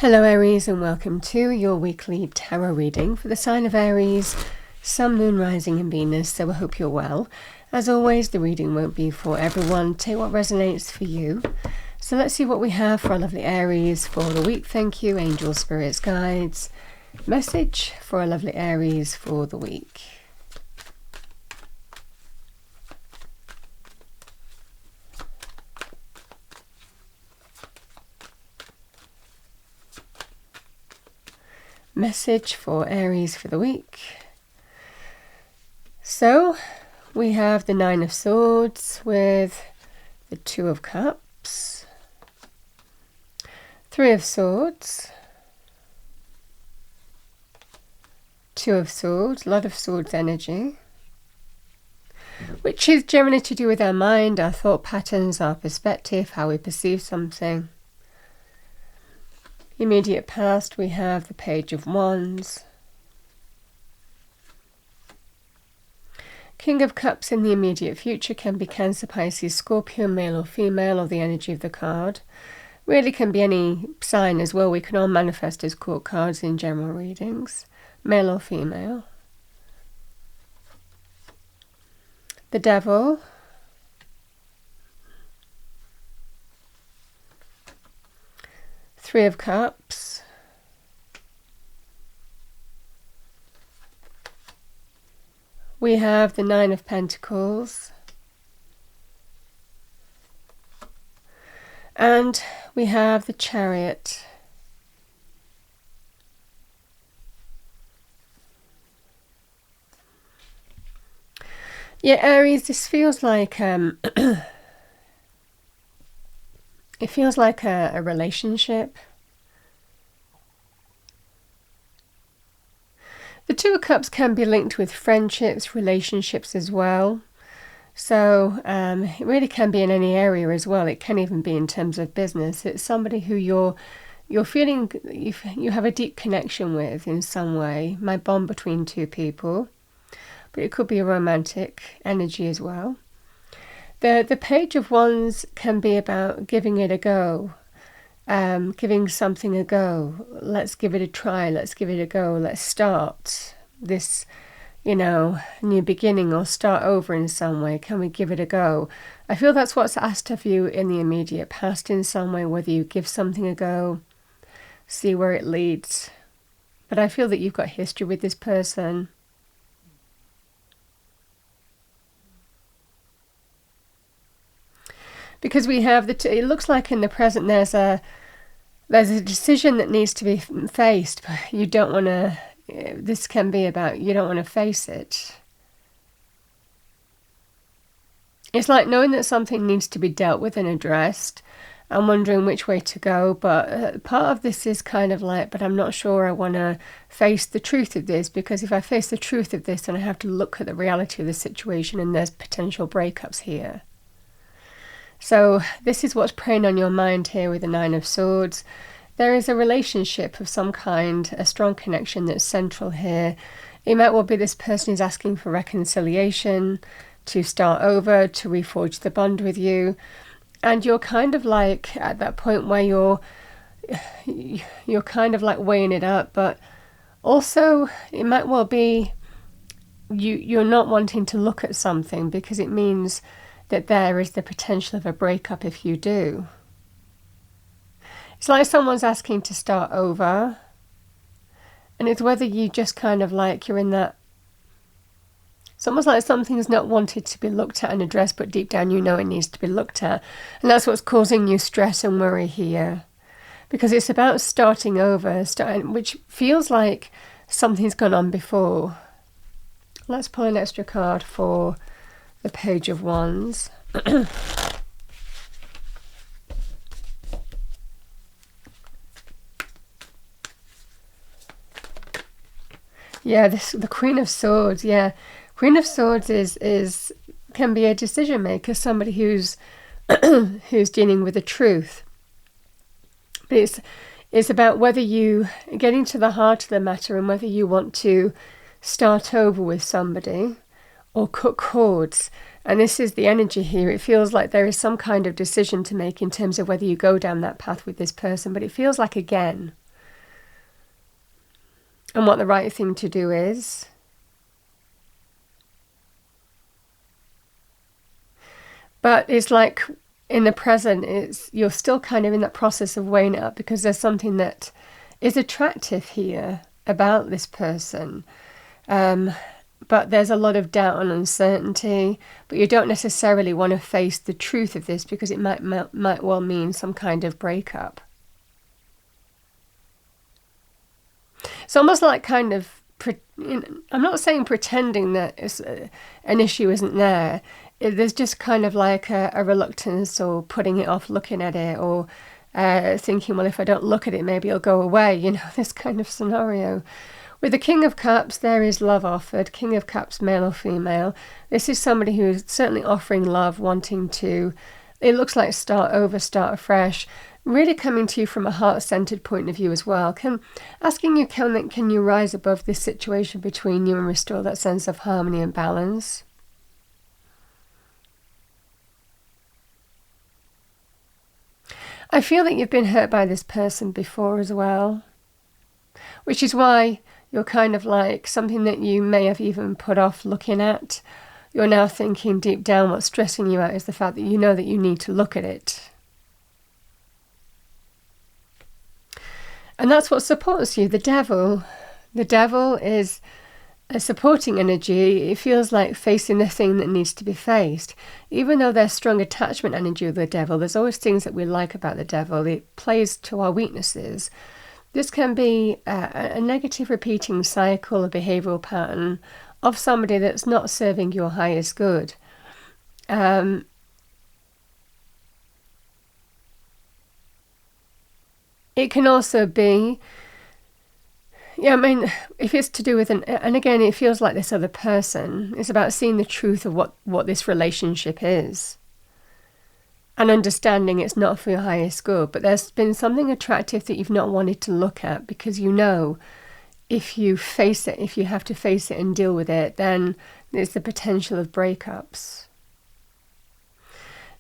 Hello Aries, and welcome to your weekly tarot reading for the sign of Aries, Sun, Moon, Rising and Venus. So I hope you're well. As always, the reading won't be for everyone. Take what resonates for you. So let's see what we have for our lovely Aries for the week. Thank you, angels, spirits, guides. Message for our lovely Aries for the week. Message for Aries for the week. So we have the Nine of Swords with the Two of Cups, Three of Swords, Two of Swords, a lot of Swords energy, which is generally to do with our mind, our thought patterns, our perspective, how we perceive something. Immediate past, we have the Page of Wands. King of Cups in the immediate future can be Cancer, Pisces, Scorpio, male or female, or the energy of the card. Really can be any sign as well. We can all manifest as court cards in general readings, male or female. The Devil. Three of Cups, we have the Nine of Pentacles, and we have the Chariot. Yeah, Aries, this feels like it feels like a relationship. The Two of Cups can be linked with friendships, relationships as well. So it really can be in any area as well. It can even be in terms of business. It's somebody who you're feeling you have a deep connection with in some way. Might bond between two people, but it could be a romantic energy as well. The Page of Wands can be about giving it a go, giving something a go. Let's give it a try. Let's give it a go. Let's start this, new beginning, or start over in some way. Can we give it a go? I feel that's what's asked of you in the immediate past in some way, whether you give something a go, see where it leads. But I feel that you've got history with this person. Because we have it looks like in the present there's a decision that needs to be faced, but you don't want to. This can be about you don't want to face it. It's like knowing that something needs to be dealt with and addressed, and wondering which way to go. But part of this is kind of like, but I'm not sure I want to face the truth of this, because if I face the truth of this, then I have to look at the reality of the situation, and there's potential breakups here. So this is what's preying on your mind here with the Nine of Swords. There is a relationship of some kind, a strong connection that's central here. It might well be this person is asking for reconciliation, to start over, to reforge the bond with you. And you're kind of like at that point where you're kind of like weighing it up, but also it might well be you're not wanting to look at something because it means that there is the potential of a breakup if you do. It's like someone's asking to start over, and it's whether you just kind of like you're in that. It's almost like something's not wanted to be looked at and addressed, but deep down you know it needs to be looked at, and that's what's causing you stress and worry here, because it's about starting over, which feels like something's gone on before. Let's pull an extra card for the Page of Wands. Yeah, the Queen of Swords. Yeah, Queen of Swords can be a decision maker, somebody who's who's dealing with the truth. But it's about whether you getting to the heart of the matter and whether you want to start over with somebody or cut cords. And this is the energy here. It feels like there is some kind of decision to make in terms of whether you go down that path with this person, but it feels like, again, and what the right thing to do is. But it's like in the present, you're still kind of in that process of weighing it up, because there's something that is attractive here about this person. But there's a lot of doubt and uncertainty, but you don't necessarily want to face the truth of this, because it might well mean some kind of breakup. It's almost like kind of, I'm not saying pretending that an issue isn't there. There's just kind of like a reluctance, or putting it off looking at it, or thinking, well, if I don't look at it, maybe it'll go away, this kind of scenario. With the King of Cups, there is love offered. King of Cups, male or female. This is somebody who is certainly offering love, wanting to, it looks like start over, start afresh, really coming to you from a heart-centered point of view as well. Asking you, can you rise above this situation between you and restore that sense of harmony and balance? I feel that you've been hurt by this person before as well, which is why you're kind of like something that you may have even put off looking at. You're now thinking deep down, what's stressing you out is the fact that you know that you need to look at it. And that's what supports you, the devil. The devil is a supporting energy. It feels like facing the thing that needs to be faced. Even though there's strong attachment energy with the devil, there's always things that we like about the devil. It plays to our weaknesses. This can be a negative repeating cycle, a behavioural pattern of somebody that's not serving your highest good. It can also be, if it's to do with and again, it feels like this other person. It's about seeing the truth of what this relationship is, and understanding it's not for your highest good. But there's been something attractive that you've not wanted to look at, because if you face it, if you have to face it and deal with it, then there's the potential of breakups.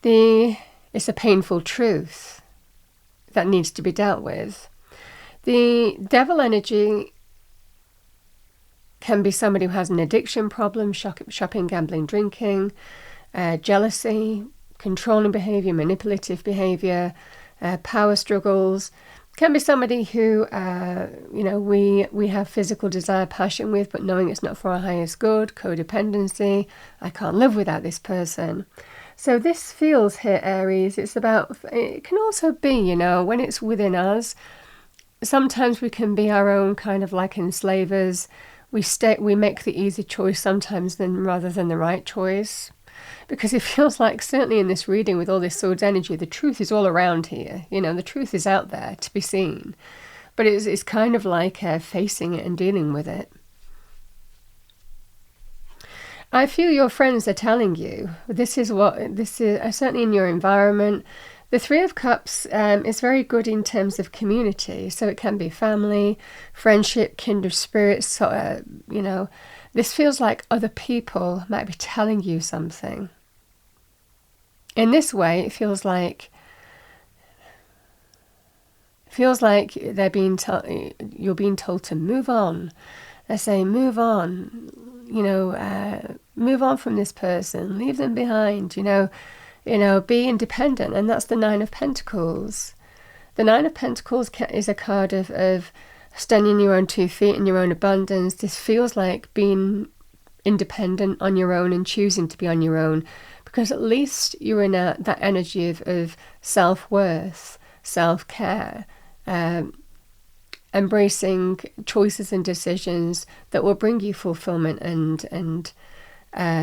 It's a painful truth that needs to be dealt with. The devil energy can be somebody who has an addiction problem, shopping, gambling, drinking, jealousy, controlling behavior, manipulative behavior, power struggles. Can be somebody who, we have physical desire, passion with, but knowing it's not for our highest good, codependency. I can't live without this person. So this feels here, Aries, it can also be, when it's within us, sometimes we can be our own kind of like enslavers. We make the easy choice sometimes rather than the right choice. Because it feels like, certainly in this reading with all this Swords energy, the truth is all around here. The truth is out there to be seen. But it's kind of like facing it and dealing with it. I feel your friends are telling you, this is certainly in your environment. The Three of Cups is very good in terms of community. So it can be family, friendship, kindred spirits. So, this feels like other people might be telling you something. In this way, it feels like you're being told to move on. They're saying, move on, move on from this person, leave them behind, be independent. And that's the Nine of Pentacles. The Nine of Pentacles is a card of standing on your own 2 feet in your own abundance. This feels like being independent on your own and choosing to be on your own, because at least you're in that energy of self-worth, self-care, embracing choices and decisions that will bring you fulfillment and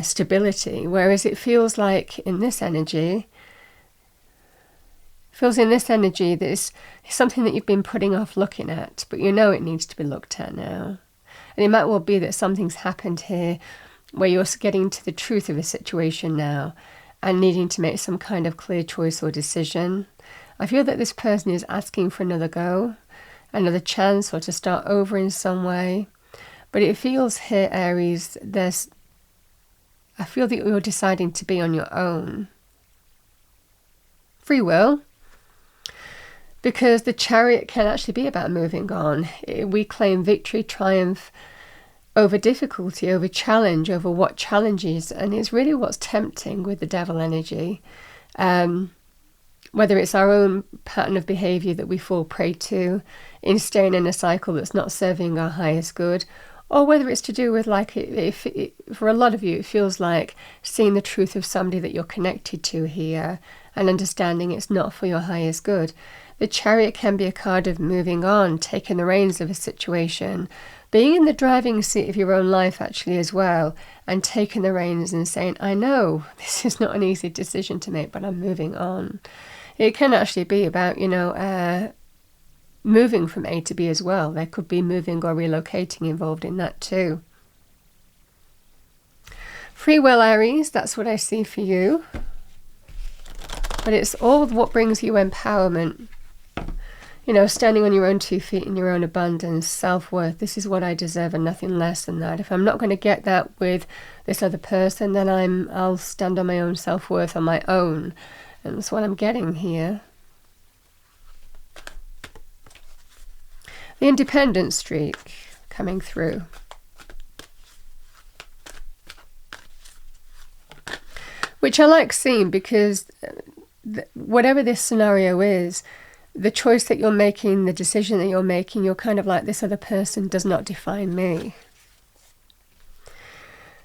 stability. Whereas it feels like in this energy that it's something that you've been putting off looking at, but it needs to be looked at now. And it might well be that something's happened here where you're getting to the truth of a situation now and needing to make some kind of clear choice or decision. I feel that this person is asking for another go, another chance, or to start over in some way. But it feels here, Aries, I feel that you're deciding to be on your own. Free will. because the Chariot can actually be about moving on. We claim victory, triumph over difficulty, over challenge, over what challenges, and it's really what's tempting with the Devil energy. Whether it's our own pattern of behavior that we fall prey to in staying in a cycle that's not serving our highest good, or whether it's to do with, like, if for a lot of you, it feels like seeing the truth of somebody that you're connected to here and understanding it's not for your highest good. The Chariot can be a card of moving on, taking the reins of a situation, being in the driving seat of your own life actually as well, and taking the reins and saying, I know this is not an easy decision to make, but I'm moving on. It can actually be about, moving from A to B as well. There could be moving or relocating involved in that too. Free will, Aries, that's what I see for you. But it's all what brings you empowerment. Standing on your own 2 feet in your own abundance, self-worth. This is what I deserve and nothing less than that. If I'm not going to get that with this other person, then I'll stand on my own self-worth on my own. And that's what I'm getting here. The independent streak coming through. Which I like seeing, because whatever this scenario is, the choice that you're making, the decision that you're making, you're kind of like, this other person does not define me.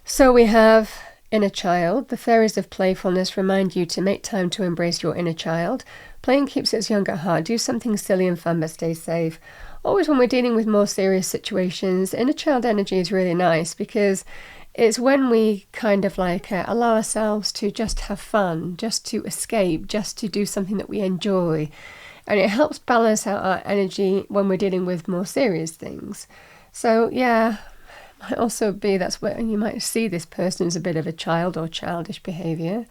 So we have inner child. The fairies of playfulness remind you to make time to embrace your inner child. Playing keeps its young at heart. Do something silly and fun, but stay safe. Always when we're dealing with more serious situations, inner child energy is really nice, because it's when we kind of like allow ourselves to just have fun, just to escape, just to do something that we enjoy. And it helps balance out our energy when we're dealing with more serious things. So yeah, might also be that's where you might see this person as a bit of a child or childish behaviour.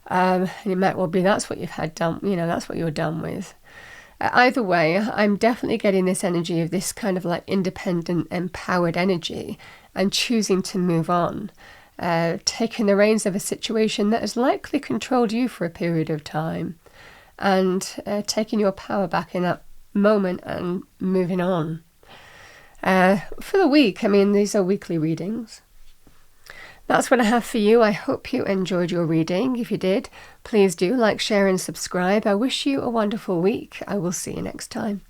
And it might well be that's what you've had done, that's what you're done with. Either way, I'm definitely getting this energy of this kind of like independent, empowered energy and choosing to move on. Taking the reins of a situation that has likely controlled you for a period of time. And taking your power back in that moment and moving on. For the week, these are weekly readings. That's what I have for you. I hope you enjoyed your reading. If you did, please do like, share and subscribe. I wish you a wonderful week. I will see you next time.